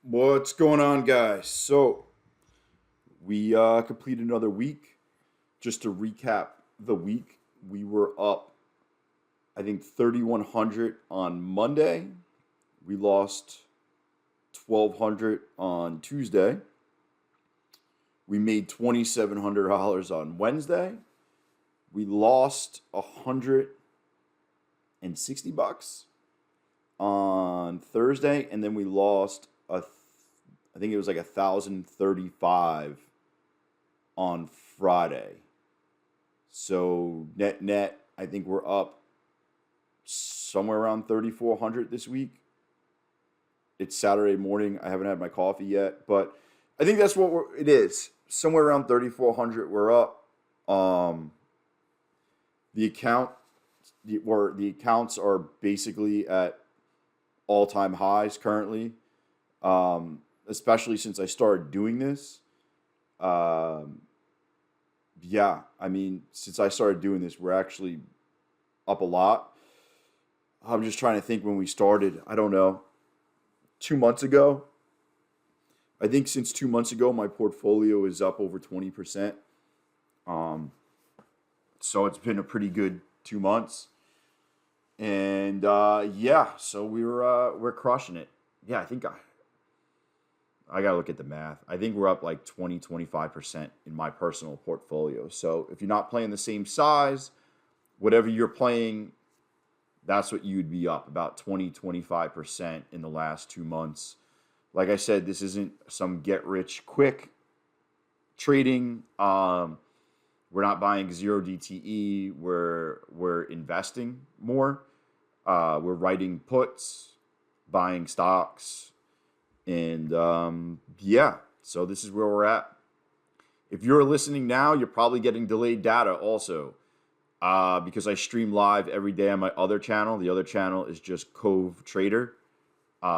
What's going on, guys? So we completed another week. Just to recap the week, we were up, I think, 3,100 on Monday. We lost 1,200 on Tuesday. We made $2,700 on Wednesday. We lost $160 on Thursday, and then we lost I think it was like 1,035 on Friday. So net net, I think we're up somewhere around 3,400 this week. It's Saturday morning. I haven't had my coffee yet, but I think that's what it is. Somewhere around 3,400, we're up. Um, the account, the accounts are basically at all time highs currently. Especially since I started doing this. Um, yeah, I mean, since I started doing this, we're actually up a lot. I'm just trying to think when we started. I don't know. 2 months ago. I think since 2 months ago, my portfolio is up over 20%. Um, so it's been a pretty good 2 months. And yeah, so we're crushing it. Yeah, I gotta look at the math. I think we're up like 20, 25% in my personal portfolio. So if you're not playing the same size, whatever you're playing, that's what you'd be up about 20, 25% in the last 2 months. Like I said, this isn't some get rich quick trading. We're not buying zero DTE. We're investing more. We're writing puts, buying stocks, and yeah, so this is where we're at. If you're listening now, you're probably getting delayed data also because I stream live every day on my other channel. The other channel is just Cove Trader.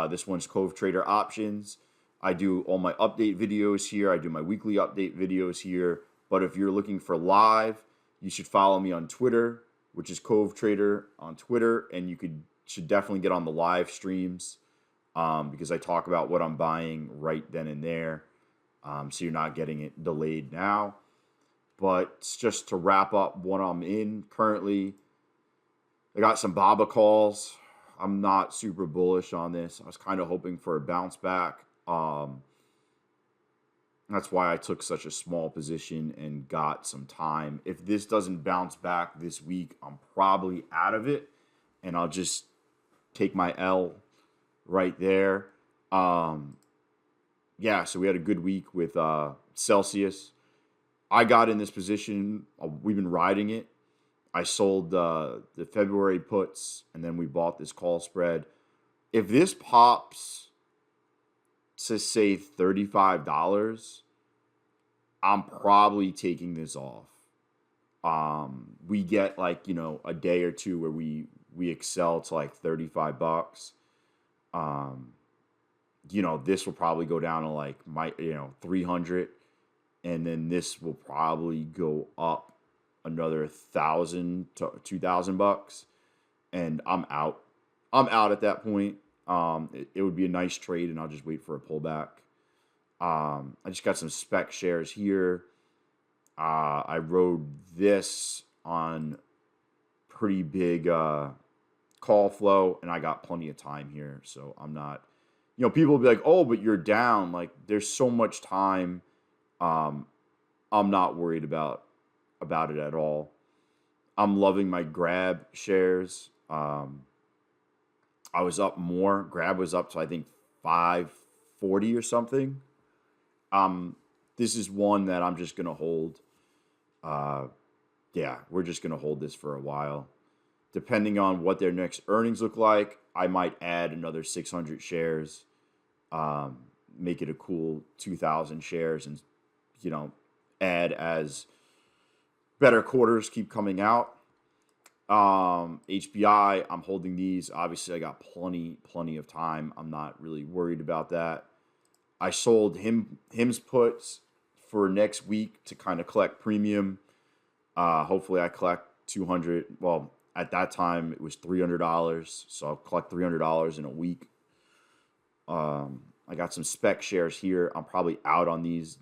This one's Cove Trader Options. I do all my update videos here. I do my weekly update videos here. But if you're looking for live, you should follow me on Twitter, which is Cove Trader on Twitter, and you should definitely get on the live streams because I talk about what I'm buying right then and there. So you're not getting it delayed now. But just to wrap up what I'm in currently, I got some BABA calls. I'm not super bullish on this. I was kind of hoping for a bounce back. That's why I took such a small position and got some time. If this doesn't bounce back this week, I'm probably out of it and I'll just take my L right there. Um, yeah, so we had a good week with Celsius. I got in this position. We've been riding it. I sold the February puts, and then we bought this call spread. If this pops to say $35, I'm probably taking this off. We get like a day or two where we excel to like $35. Um, this will probably go down to like 300, and then this will probably go up another 1,000 to 2,000 bucks, and I'm out. I'm out at that point. It would be a nice trade, and I'll just wait for a pullback. I just got some spec shares here. I rode this on pretty big call flow, and I got plenty of time here, so I'm not. People will be like, "Oh, but you're down." Like, there's so much time. Um, I'm not worried about it at all. I'm loving my Grab shares. I was up more. Grab was up to I think 540 or something. Um, this is one that I'm just gonna hold. Uh, yeah, we're just gonna hold this for a while. Depending on what their next earnings look like, I might add another 600 shares, um, make it a cool 2,000 shares, and you know, add as better quarters keep coming out. HBI, I'm holding these. Obviously, I got plenty of time. I'm not really worried about that. I sold him's puts for next week to kind of collect premium. Hopefully, I collect 200. Well, at that time it was $300, so I'll collect $300 in a week. I got some spec shares here. I'm probably out on these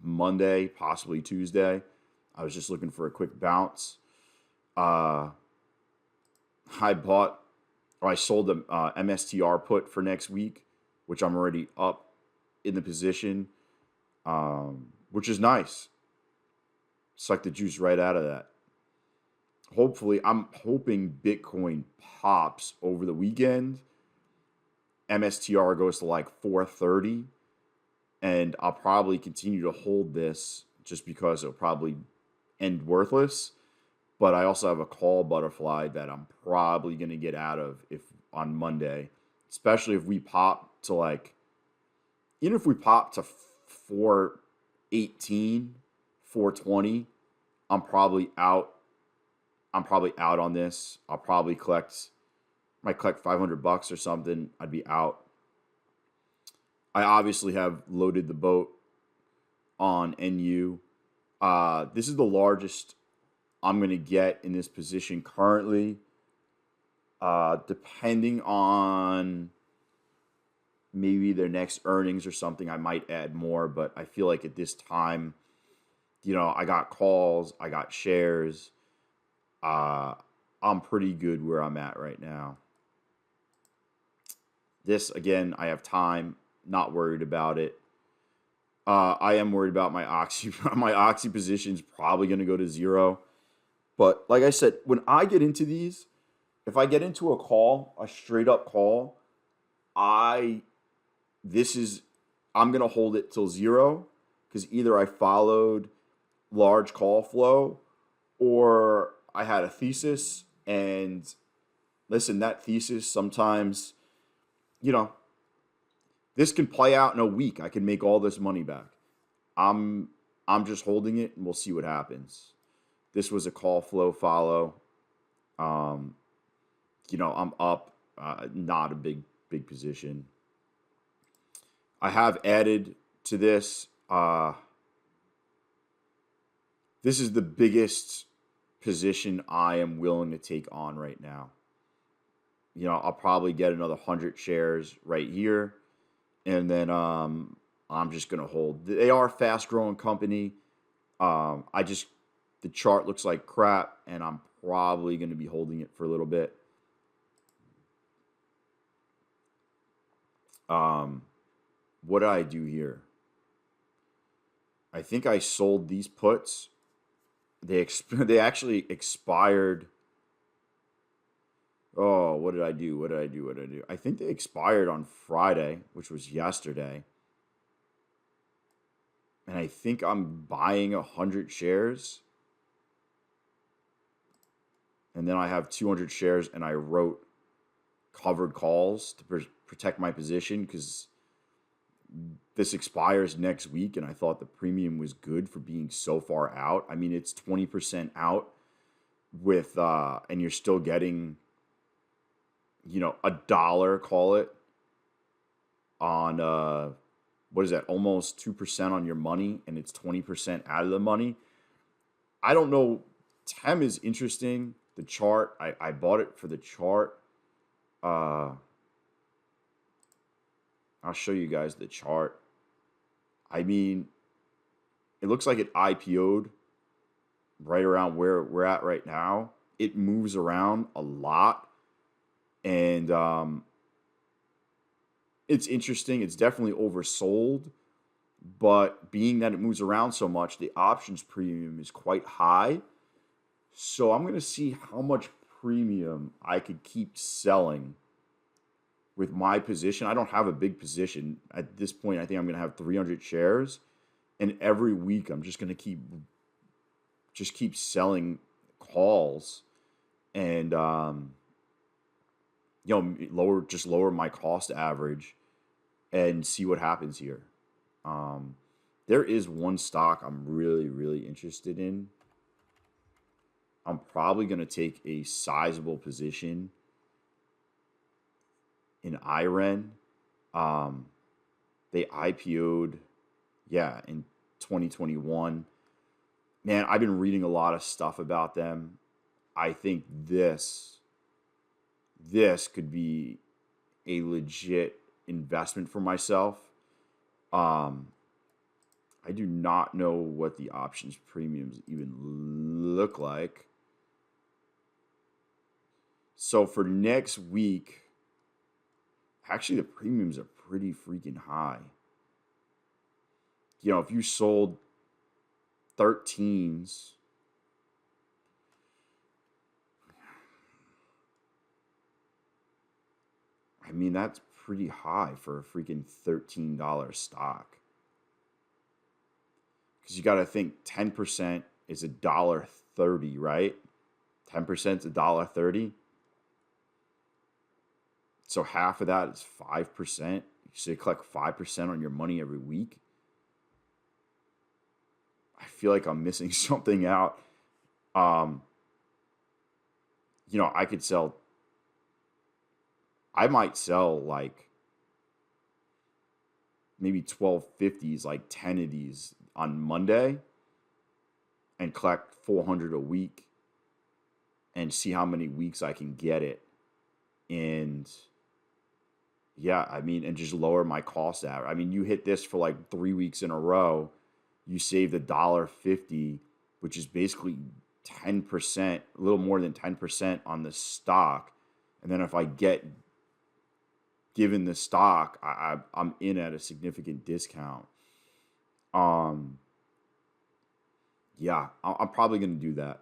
Monday, possibly Tuesday. I was just looking for a quick bounce. Uh, I bought or I sold the MSTR put for next week, which I'm already up in the position, which is nice. Suck the juice right out of that. Hopefully, I'm hoping Bitcoin pops over the weekend. MSTR goes to like 430, and I'll probably continue to hold this just because it'll probably end worthless. But I also have a call butterfly that I'm probably going to get out of if on Monday, especially if we pop to like, even if we pop to 418, 420, I'm probably out. I'm probably out on this. I'll probably might collect $500 or something. I'd be out. I obviously have loaded the boat on NU. This is the largest I'm going to get in this position currently. Depending on maybe their next earnings or something, I might add more. But I feel like at this time, I got calls, I got shares. I'm pretty good where I'm at right now. This, again, I have time, not worried about it. I am worried about my Oxy. My Oxy position is probably going to go to zero. But like I said, when I get into these, if I get into a call, a straight up call, I'm going to hold it till zero because either I followed large call flow or I had a thesis. And listen, that thesis sometimes, this can play out in a week. I can make all this money back. I'm just holding it and we'll see what happens. This was a call flow follow. I'm up, not a big position. I have added to this. This is the biggest position I am willing to take on right now. I'll probably get another 100 shares right here. And then I'm just going to hold. They are a fast-growing company. The chart looks like crap, and I'm probably going to be holding it for a little bit. What did I do here? I think I sold these puts. They actually expired. Oh, what did I do? I think they expired on Friday, which was yesterday. And I think I'm buying 100 shares. And then I have 200 shares, and I wrote covered calls to protect my position because this expires next week, and I thought the premium was good for being so far out. I mean, it's 20% out with, and you're still getting, $1, call it, on, what is that, almost 2% on your money, and it's 20% out of the money. I don't know. TEM is interesting. The chart, I bought it for the chart. I'll show you guys the chart. I mean, it looks like it IPO'd right around where we're at right now. It moves around a lot. And it's interesting. It's definitely oversold. But being that it moves around so much, the options premium is quite high. So I'm going to see how much premium I could keep selling with my position. I don't have a big position. At this point, I think I'm going to have 300 shares. And every week, I'm just going to keep selling calls and, lower my cost average and see what happens here. There is one stock I'm really, really interested in. I'm probably going to take a sizable position in IREN. They IPO'd, in 2021. Man, I've been reading a lot of stuff about them. I think this could be a legit investment for myself. Um, I do not know what the options premiums even look like. So for next week, actually the premiums are pretty freaking high. You know, if you sold 13s, I mean, that's pretty high for a freaking $13 stock. Because you got to think 10% is $1.30, right? 10% is $1.30. So half of that is 5%. So you collect 5% on your money every week. I feel like I'm missing something out. Um, I could I might sell like maybe 1250s, like 10 of these on Monday and collect 400 a week and see how many weeks I can get it. And yeah, I mean, and just lower my cost out. I mean, you hit this for like 3 weeks in a row, you saved $1.50, which is basically 10%, a little more than 10% on the stock. And then if I get given the stock, I'm in at a significant discount. Um, yeah, I'm probably gonna do that.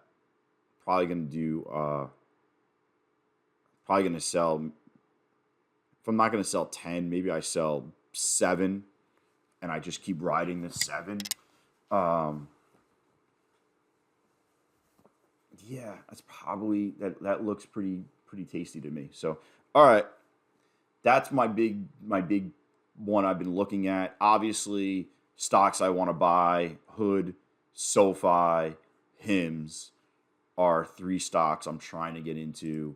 Probably gonna do. Probably gonna sell. If I'm not gonna sell 10, maybe I sell 7, and I just keep riding the 7. Um, yeah, that's probably that looks pretty tasty to me. So, all right, that's my big one I've been looking at. Obviously, stocks I want to buy: Hood, SoFi, Hims are 3 stocks I'm trying to get into.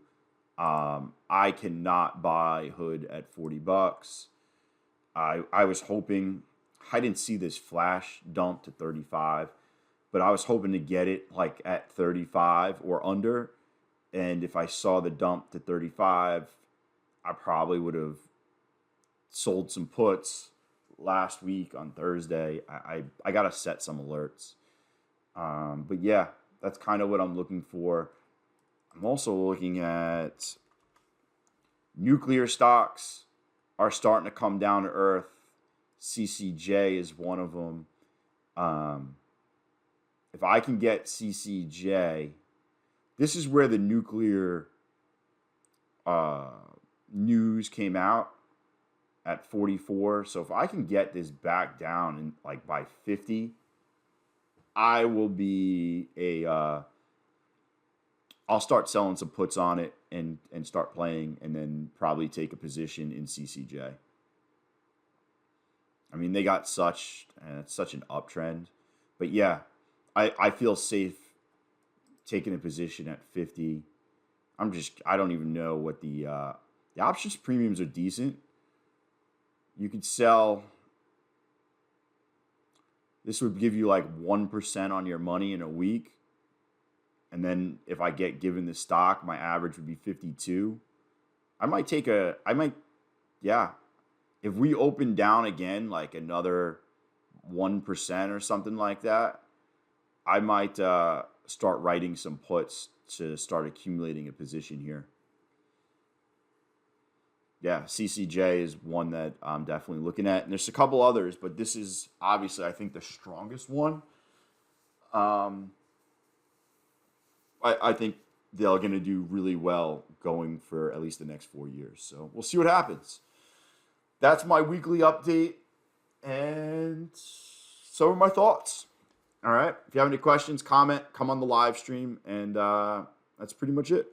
I cannot buy Hood at $40. I was hoping I didn't see this flash dump to 35, but I was hoping to get it like at 35 or under. And if I saw the dump to 35, I probably would have sold some puts last week on Thursday. I got to set some alerts. But yeah, that's kind of what I'm looking for. I'm also looking at nuclear stocks are starting to come down to earth. CCJ is one of them. If I can get CCJ, this is where the nuclear news came out at 44. So if I can get this back down in like by 50, I will be I'll start selling some puts on it and start playing, and then probably take a position in CCJ. I mean, they got such an uptrend, but yeah, I feel safe taking a position at 50. I don't even know what the options premiums are decent. You could sell. This would give you like 1% on your money in a week. And then if I get given the stock, my average would be 52. Yeah. If we open down again, like another 1% or something like that, I might start writing some puts to start accumulating a position here. Yeah, CCJ is one that I'm definitely looking at. And there's a couple others, but this is obviously, I think, the strongest one. I think they're going to do really well going for at least the next 4 years. So we'll see what happens. That's my weekly update, and so are my thoughts. All right. If you have any questions, comment, come on the live stream, and that's pretty much it.